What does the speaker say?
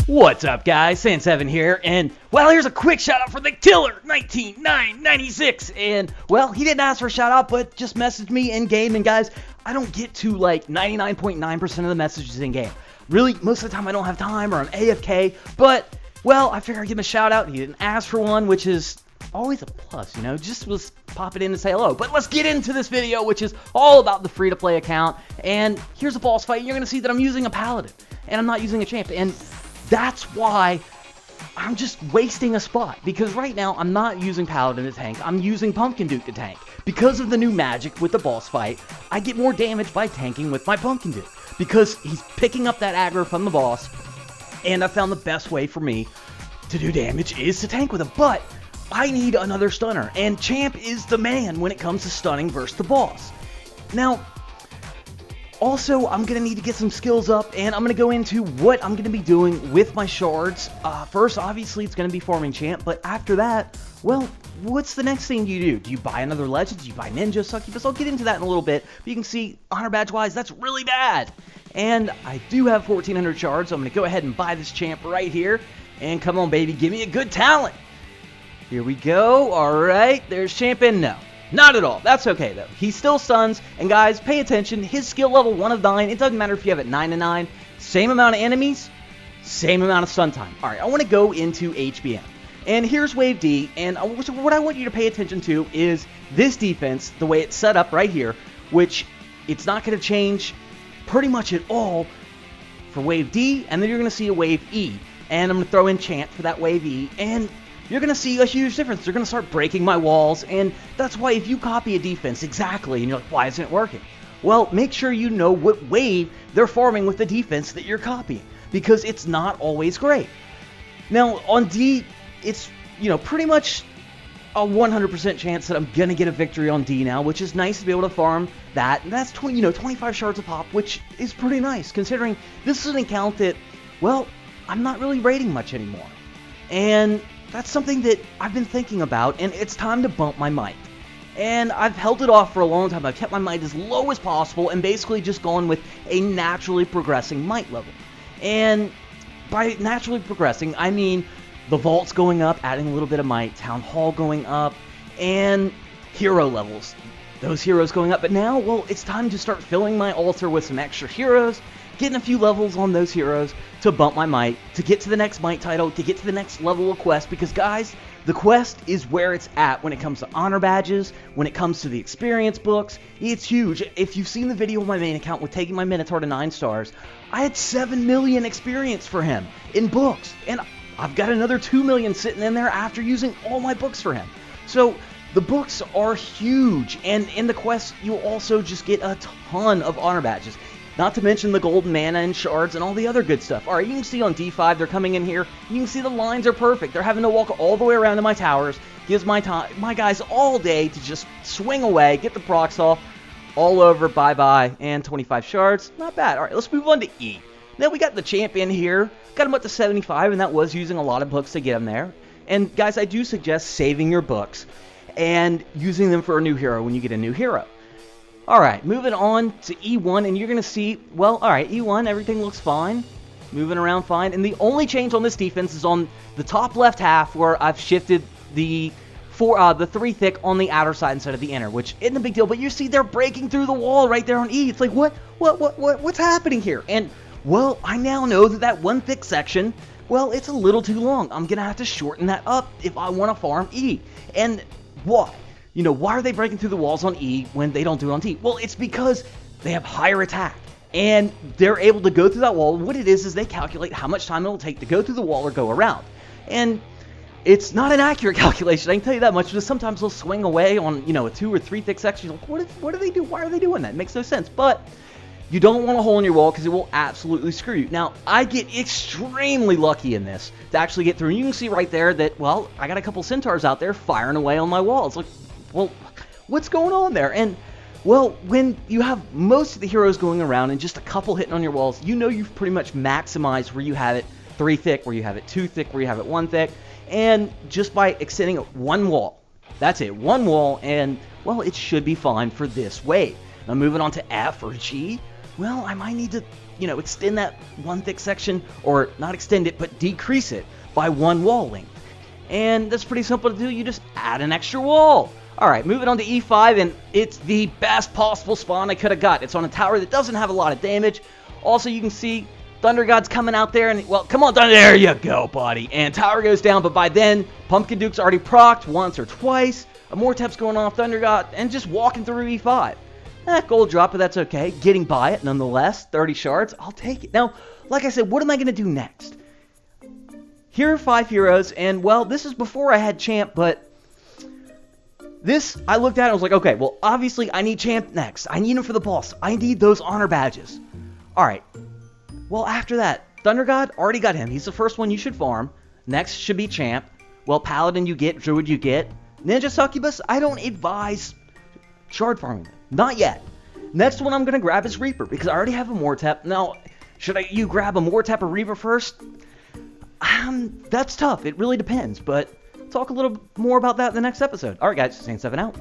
What's up, guys? San7 here, and, well, here's a quick shout-out for the killer, 19996, and, well, he didn't ask for a shout-out, but just messaged me in-game, and, guys, I don't get to, like, 99.9% of the messages in-game. Really, most of the time I don't have time, or I'm AFK, but, well, I figured I'd give him a shout-out. He didn't ask for one, which is always a plus, you know, just was popping in to say hello. But let's get into this video, which is all about the free-to-play account, and here's a boss fight. You're going to see that I'm using a paladin, and I'm not using a champ, and that's why I'm just wasting a spot, because right now I'm not using Paladin to tank, I'm using Pumpkin Duke to tank. Because of the new magic with the boss fight, I get more damage by tanking with my Pumpkin Duke, because he's picking up that aggro from the boss, and I found the best way for me to do damage is to tank with him. But I need another stunner, and Champ is the man when it comes to stunning versus the boss. Now, also, I'm going to need to get some skills up, and I'm going to go into what I'm going to be doing with my shards. First, obviously, it's going to be farming champ, but after that, well, what's the next thing you do? Do you buy another legend? Do you buy ninja, succubus? I'll get into that in a little bit, but you can see, honor badge-wise, that's really bad. And I do have 1,400 shards, so I'm going to go ahead and buy this champ right here. And come on, baby, give me a good talent. Here we go. All right, there's champ, and no. Not at all. That's okay, though. He still stuns, and guys, pay attention. His skill level 1 of 9, it doesn't matter if you have it 9 to 9. Same amount of enemies, same amount of stun time. All right, I want to go into HBM. And here's Wave D, and what I want you to pay attention to is this defense, the way it's set up right here, which it's not going to change pretty much at all for Wave D, and then you're going to see a Wave E. And I'm going to throw in Chant for that Wave E, and you're going to see a huge difference. They're going to start breaking my walls, and that's why if you copy a defense exactly, and you're like, why isn't it working? Well, make sure you know what wave they're farming with the defense that you're copying, because it's not always great. Now, on D, it's, you know, pretty much a 100% chance that I'm going to get a victory on D now, which is nice to be able to farm that. And that's 25 shards a pop, which is pretty nice, considering this is an account that, well, I'm not really rating much anymore. And that's something that I've been thinking about, and it's time to bump my might. And I've held it off for a long time. I've kept my might as low as possible and basically just gone with a naturally progressing might level. And by naturally progressing, I mean the vaults going up, adding a little bit of might, town hall going up, and hero levels. Those heroes going up. But now, well, it's time to start filling my altar with some extra heroes, getting a few levels on those heroes to bump my might, to get to the next might title, to get to the next level of quest, because guys, the quest is where it's at when it comes to honor badges, when it comes to the experience books. It's huge. If you've seen the video on my main account with taking my Minotaur to 9 stars, I had 7 million experience for him in books, and I've got another 2 million sitting in there after using all my books for him. So the books are huge, and in the quest, you'll also just get a ton of honor badges. Not to mention the golden mana and shards and all the other good stuff. Alright, you can see on D5, they're coming in here. You can see the lines are perfect. They're having to walk all the way around to my towers. Gives my guys all day to just swing away, get the procs off, all over, bye-bye, and 25 shards. Not bad. Alright, let's move on to E. Now we got the champion here. Got him up to 75, and that was using a lot of books to get him there. And guys, I do suggest saving your books and using them for a new hero when you get a new hero. Alright, moving on to E1, and you're going to see, well, alright, E1, everything looks fine. Moving around fine. And the only change on this defense is on the top left half, where I've shifted the 3 thick on the outer side instead of the inner, which isn't a big deal. But you see they're breaking through the wall right there on E. It's like, what's happening here? And, well, I now know that 1 thick section, well, it's a little too long. I'm going to have to shorten that up if I want to farm E. And why? You know, why are they breaking through the walls on E when they don't do it on T? Well, it's because they have higher attack, and they're able to go through that wall. What it is they calculate how much time it'll take to go through the wall or go around. And it's not an accurate calculation, I can tell you that much, because sometimes they'll swing away on, you know, a 2 or 3 thick section. You're like, what do they do? Why are they doing that? It makes no sense. But you don't want a hole in your wall, because it will absolutely screw you. Now, I get extremely lucky in this to actually get through. And you can see right there that, well, I got a couple centaurs out there firing away on my walls. Like, well, what's going on there? And, well, when you have most of the heroes going around and just a couple hitting on your walls, you know you've pretty much maximized where you have it 3 thick, where you have it 2 thick, where you have it 1 thick, and just by extending one wall. That's it, one wall, and, well, it should be fine for this wave. Now, moving on to F or G. well, I might need to, extend that one thick section, or not extend it, but decrease it by one wall length. And that's pretty simple to do. You just add an extra wall. All right, moving on to E5, and it's the best possible spawn I could have got. It's on a tower that doesn't have a lot of damage. Also, you can see Thunder God's coming out there, and, well, come on, Thunder, there you go, buddy. And tower goes down, but by then, Pumpkin Duke's already procced once or twice. A Mortep's going off Thunder God, and just walking through E5. Gold drop, but that's okay. Getting by it, nonetheless. 30 shards, I'll take it. Now, like I said, what am I going to do next? Here are 5 heroes, and, well, this is before I had Champ, but this, I looked at it and was like, okay, well, obviously, I need Champ next. I need him for the boss. I need those honor badges. All right. Well, after that, Thunder God, already got him. He's the first one you should farm. Next should be Champ. Well, Paladin you get, Druid you get. Ninja Succubus, I don't advise shard farming. Not yet. Next one I'm going to grab is Reaper, because I already have a Mortep. Now, should you grab a Mortep or Reaper first? That's tough. It really depends, but talk a little more about that in the next episode. All right, guys, Saint 7 out.